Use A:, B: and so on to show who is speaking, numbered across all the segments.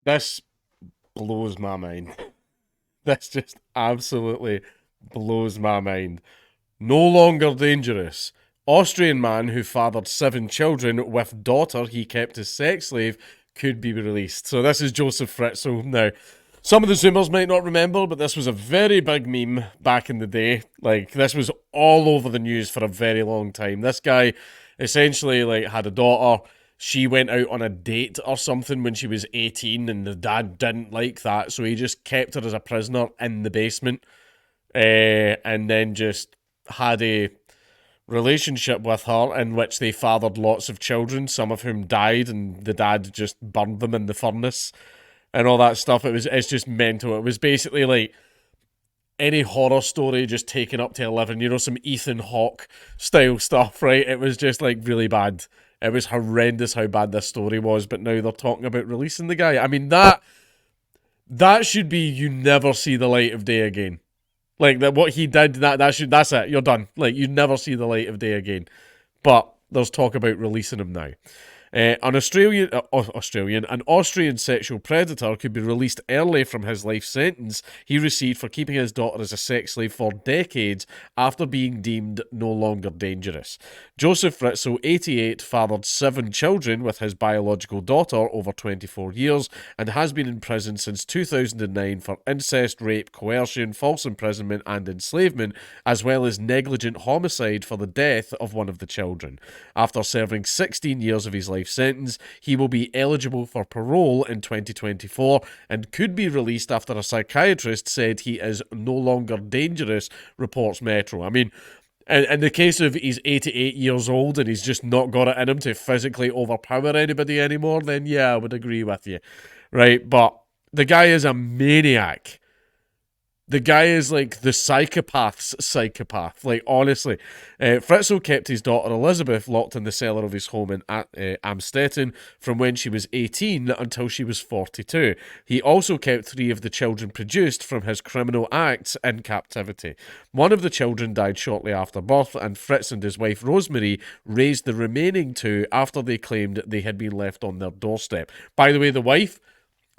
A: This blows my mind. This just absolutely blows my mind. No longer dangerous. Austrian man who fathered 7 children with daughter he kept as sex slave could be released. So this is Josef Fritzl. Now, some of the Zoomers might not remember, but this was a very big meme back in the day. Like, this was all over the news for a very long time. This guy essentially like had a daughter. She went out on a date or something when she was 18, and the dad didn't like that, so he just kept her as a prisoner in the basement, and then just had a relationship with her in which they fathered lots of children, some of whom died, and the dad just burned them in the furnace and all that stuff. It's just mental. It was basically like any horror story just taken up to 11, some Ethan Hawke style stuff, right? It was just like really bad. It was horrendous how bad this story was, but now they're talking about releasing the guy. I mean, that should be you never see the light of day again. Like that, what he did, that's it. You're done. Like you never see the light of day again. But there's talk about releasing him now. An Austrian sexual predator could be released early from his life sentence he received for keeping his daughter as a sex slave for decades after being deemed no longer dangerous. Josef Fritzl, 88, fathered 7 children with his biological daughter over 24 years and has been in prison since 2009 for incest, rape, coercion, false imprisonment, and enslavement, as well as negligent homicide for the death of one of the children. After serving 16 years of his life sentence, he will be eligible for parole in 2024 and could be released after a psychiatrist said he is no longer dangerous, reports Metro. I mean, in the case of he's 88 years old and he's just not got it in him to physically overpower anybody anymore, then yeah, I would agree with you. Right? But the guy is a maniac. The guy is like the psychopath's psychopath. Like, honestly. Fritzl kept his daughter Elizabeth locked in the cellar of his home in Amstetten from when she was 18 until she was 42. He also kept 3 of the children produced from his criminal acts in captivity. One of the children died shortly after birth, and Fritz and his wife Rosemary raised the remaining 2 after they claimed they had been left on their doorstep. By the way, the wife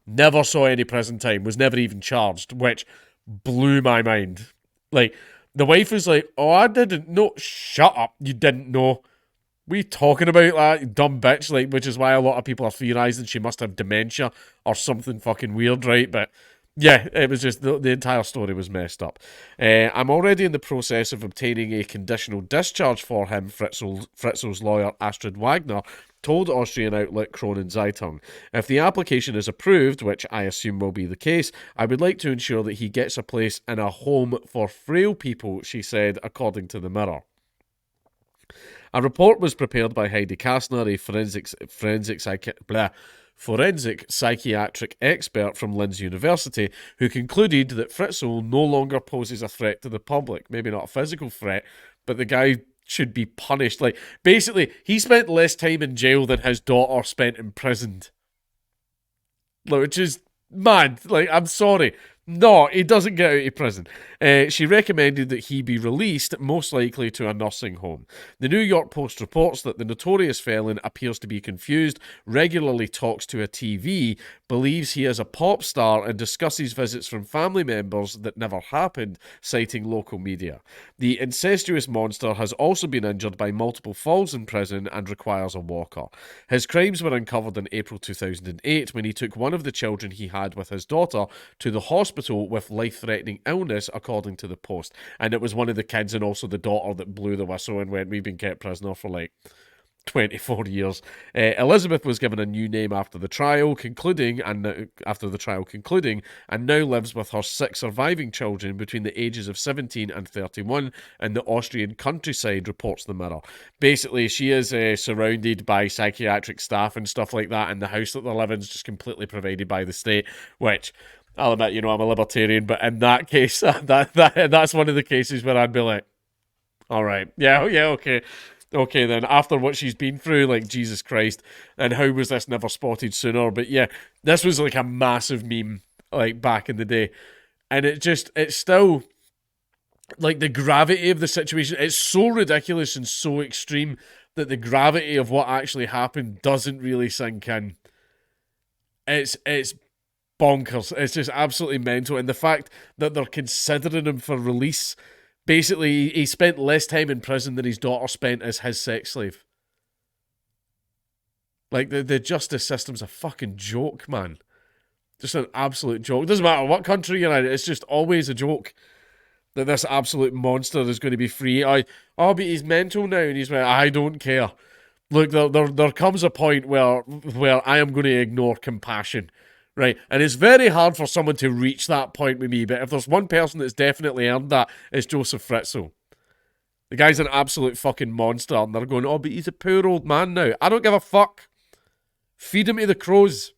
A: never saw any prison time, was never even charged, which blew my mind. Like, the wife was like, "Oh, I didn't know." Shut up, you didn't know. We talking about that, you dumb bitch. Like, which is why a lot of people are theorizing she must have dementia or something fucking weird, right? But yeah, it was just the entire story was messed up. I'm already in the process of obtaining a conditional discharge for him, Fritzl's lawyer Astrid Wagner told Austrian outlet Kronen Zeitung. If the application is approved, which I assume will be the case, I would like to ensure that he gets a place in a home for frail people, she said, according to the Mirror. A report was prepared by Heidi Kastner, a forensic psychiatric expert from Linz University, who concluded that Fritzl no longer poses a threat to the public. Maybe not a physical threat, but the guy should be punished. Like, basically, he spent less time in jail than his daughter spent imprisoned. Which is mad. Like, I'm sorry. No, he doesn't get out of prison. She recommended that he be released, most likely to a nursing home. The New York Post reports that the notorious felon appears to be confused, regularly talks to a TV, believes he is a pop star, and discusses visits from family members that never happened, citing local media. The incestuous monster has also been injured by multiple falls in prison and requires a walker. His crimes were uncovered in April 2008 when he took one of the children he had with his daughter to the hospital with life-threatening illness, according to the Post. And it was one of the kids and also the daughter that blew the whistle and went, "We've been kept prisoner for like 24 years. Elizabeth was given a new name after the trial concluding, and now lives with her 6 surviving children between the ages of 17 and 31 in the Austrian countryside, reports the Mirror. Basically, she is surrounded by psychiatric staff and stuff like that, and the house that they live in is just completely provided by the state, which I'll admit, I'm a libertarian, but in that case, that's one of the cases where I'd be like, all right, yeah, okay. Okay, then, after what she's been through, like, Jesus Christ, and how was this never spotted sooner? But yeah, this was like a massive meme, like, back in the day. And it's still, like, the gravity of the situation, it's so ridiculous and so extreme that the gravity of what actually happened doesn't really sink in. It's bonkers. It's just absolutely mental. And the fact that they're considering him for release, basically, he spent less time in prison than his daughter spent as his sex slave. Like, the justice system's a fucking joke, man. Just an absolute joke. It doesn't matter what country you're in, it's just always a joke that this absolute monster is going to be free. But he's mental now, and he's like, I don't care. Look, there comes a point where I am going to ignore compassion, right? And it's very hard for someone to reach that point with me, but if there's one person that's definitely earned that, it's Josef Fritzl. The guy's an absolute fucking monster, and they're going, but he's a poor old man now. I don't give a fuck. Feed him to the crows.